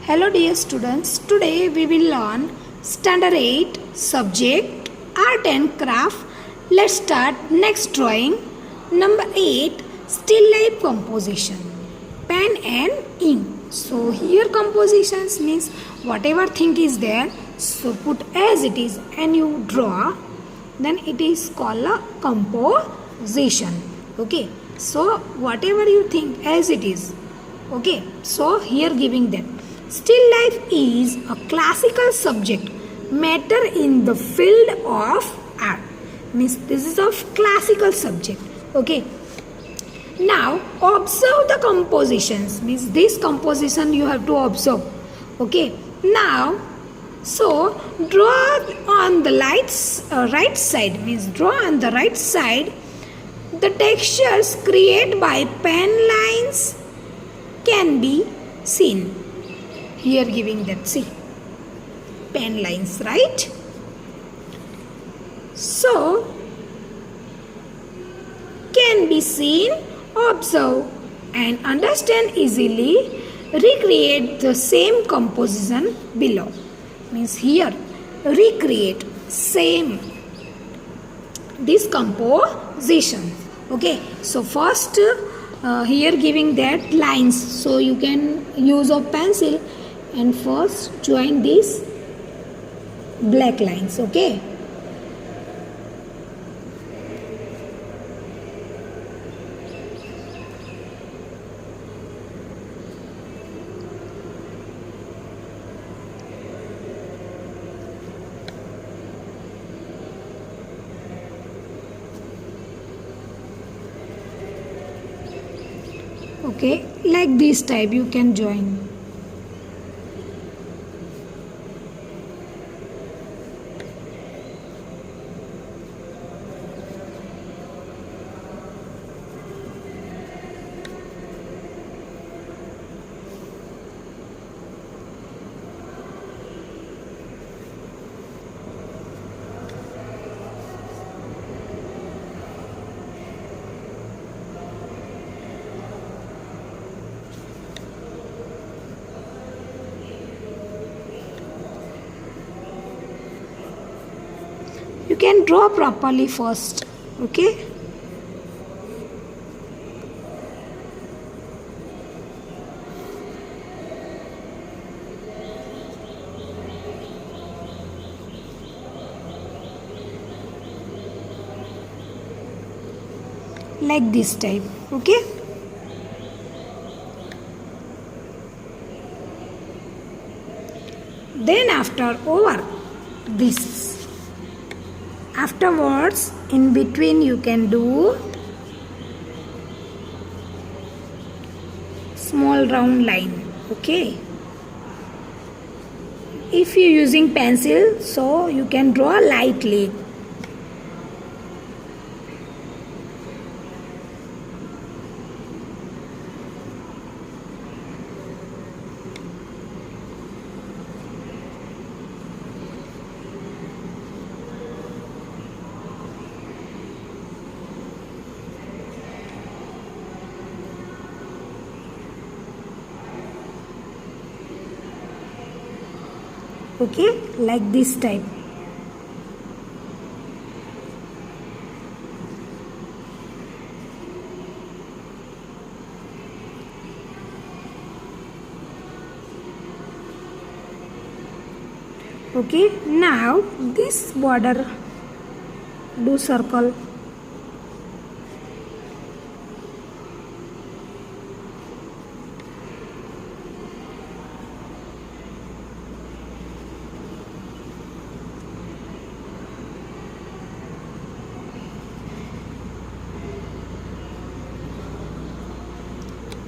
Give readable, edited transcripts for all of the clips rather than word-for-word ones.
Hello dear students, today we will learn Standard 8 subject Art and Craft. Let's start next drawing. Number 8 Still Life Composition. Pen and ink. So here compositions means whatever thing is there, so put as it is and you draw, then it is called a composition. Okay, so whatever you think as it is. Okay, so here giving that. Still life is a classical subject matter in the field of art. Means this is of classical subject. Okay. Now observe the compositions. Means this composition you have to observe. Okay. Now so draw on the right side. Means draw on the right side the textures created by pen lines can be seen. Here giving that, see, pen lines, right? So can be seen, observe and understand easily. Recreate the same composition below. Means here recreate same this composition. Okay, so first here giving that lines, so you can use a pencil and first join these black lines. Okay, okay, like this type you can join. You can draw properly first. Okay, like this type. Okay, then after over this, afterwards in between you can do small round line. Okay, if you using pencil, so you can draw lightly. Okay, like this type. Okay, now this border do circle.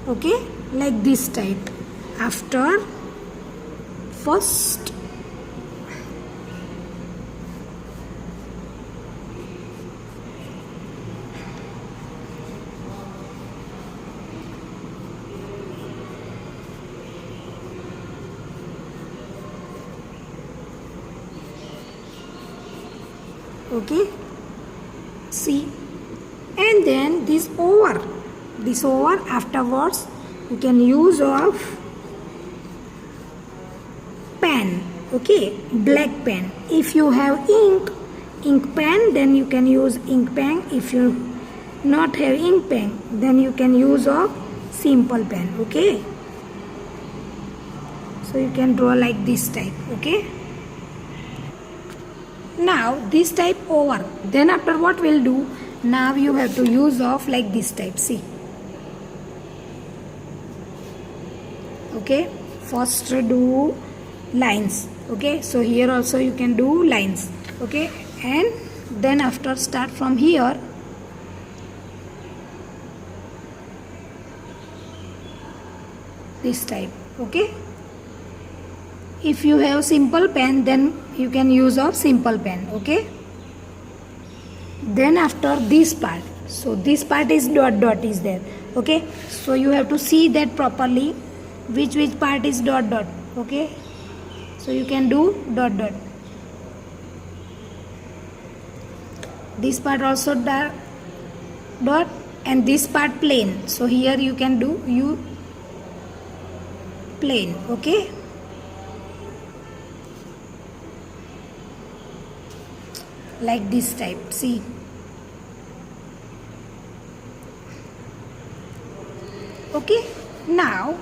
Okay, like this type. After first okay, see, and then this over afterwards you can use of pen, okay, black pen. If you have ink pen, then you can use ink pen. If you not have ink pen, then you can use a simple pen, okay. So you can draw like this type, okay. Now this type over, then after what we'll do, now you have to use of like this type, see, okay. First do lines, okay, so here also you can do lines, okay, and then after start from here, this type, okay. If you have simple pen, then you can use a simple pen, okay. Then after this part, so this part is dot is there, okay. So you have to see that properly, which part is dot, okay. So you can do dot. This part also dot, and this part plain, so here you can do plain, okay. Like this type, see. Okay, now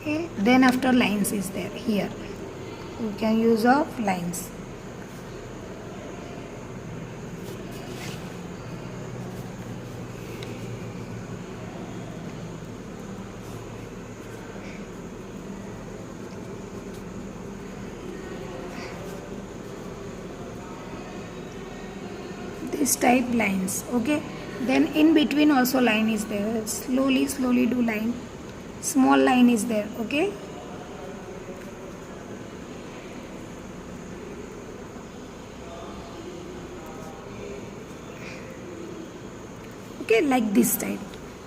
okay, then after lines is there, here you can use of lines. This type lines, okay. Then in between also line is there, slowly do line, small line is there, okay. Okay, like this type.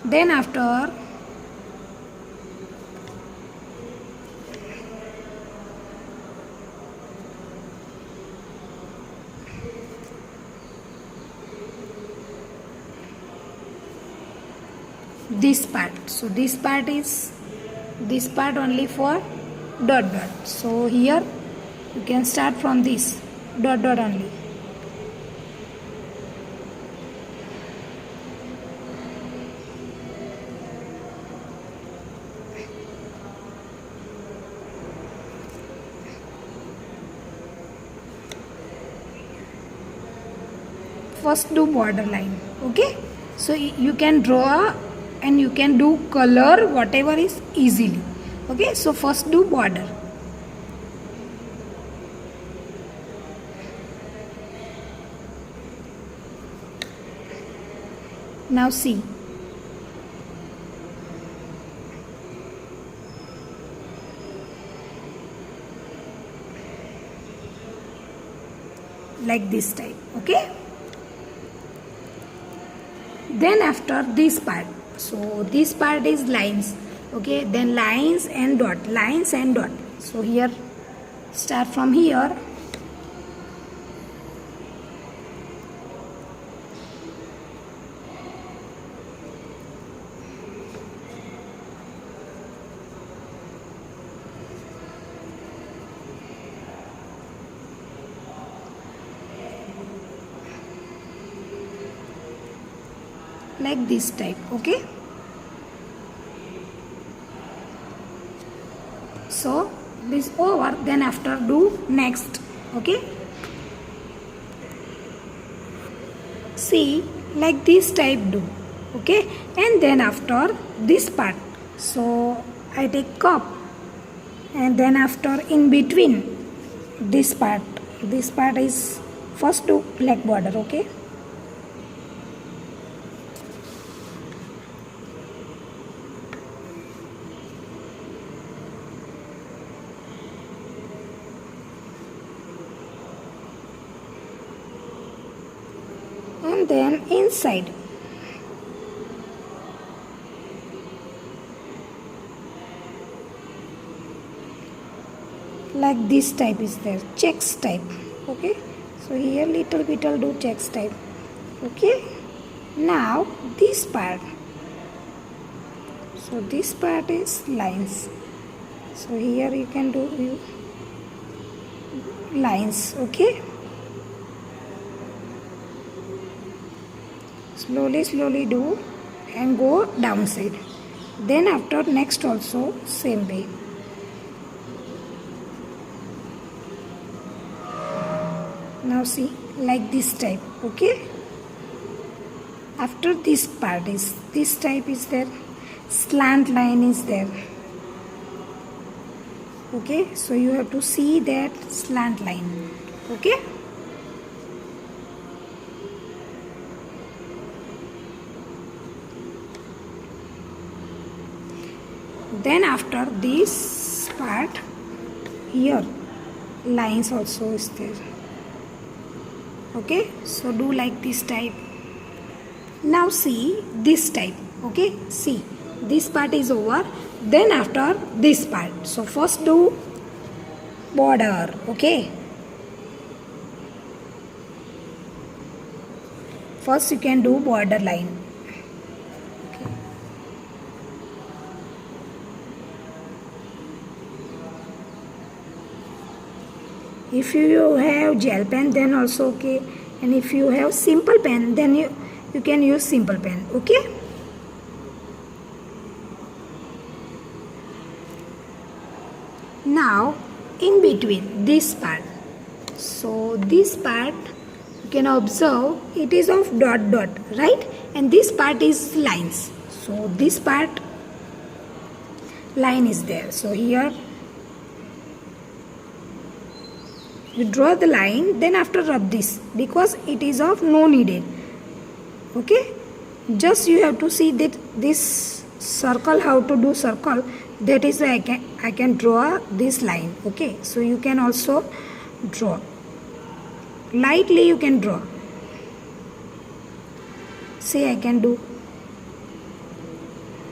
Then after this part, so this part is this part only for dot. So here you can start from this dot only. First do border line, okay. So you can draw and you can do color, whatever is easily, okay. So first do border. Now see, like this type, okay. Then after this part, so this part is lines, okay. Then lines and dot. So here start from here, like this type, okay. So this over, then after do next, okay. See, like this type do, okay. And then after this part, so I take cup, and then after in between this part is first do black border, okay. And then inside like this type is there, checks type, okay. So here little bit I'll do text type. Okay. Now this part. So this part is lines. So here you can do lines. Okay. Slowly do and go downside. Then after next also same way. Now see like this type. Okay. After this part is this type is there. Slant line is there. Okay. So you have to see that slant line. Okay. Then after this part here lines also is there. Okay, so do like this type. Now see this type. Okay, see this part is over. Then after this part, so first do border. Okay, first you can do border line. If you have gel pen, then also okay, and if you have simple pen, then you can use simple pen. Okay. Now in between this part, so this part you can observe it is of dot dot, right, and this part is lines. So this part line is there. So here you draw the line, then after rub this because it is of no needed. Okay, just you have to see that this circle, how to do circle, that is I can draw this line. Okay, so you can also draw lightly, you can draw. See, I can do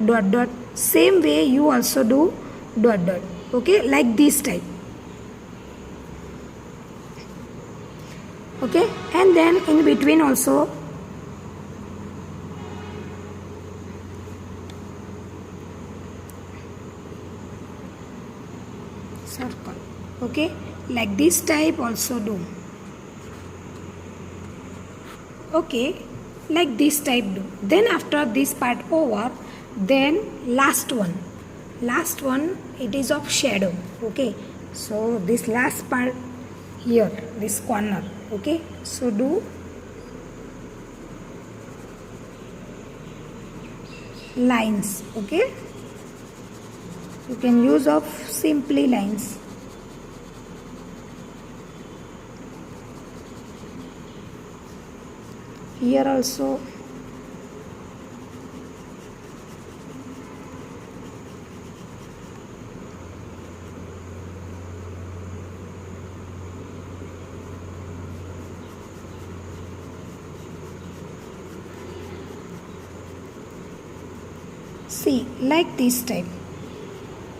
dot dot, same way you also do dot dot. Okay, like this type. Okay, and then in between also circle. Okay, like this type also do. Okay, like this type do. Then after this part over, then last one it is of shadow. Okay, so this last part here, this corner. Okay, so do lines. Okay, you can use of simply lines. Here also see like this type.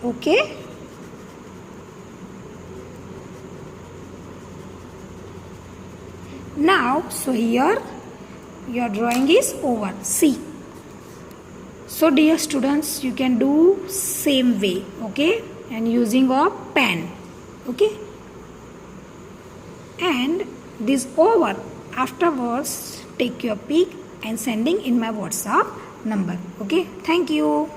Okay, now so here your drawing is over. See, so dear students, you can do same way. Okay, and using a pen. Okay, and this over. Afterwards take your pic and sending in my WhatsApp number. Okay, thank you.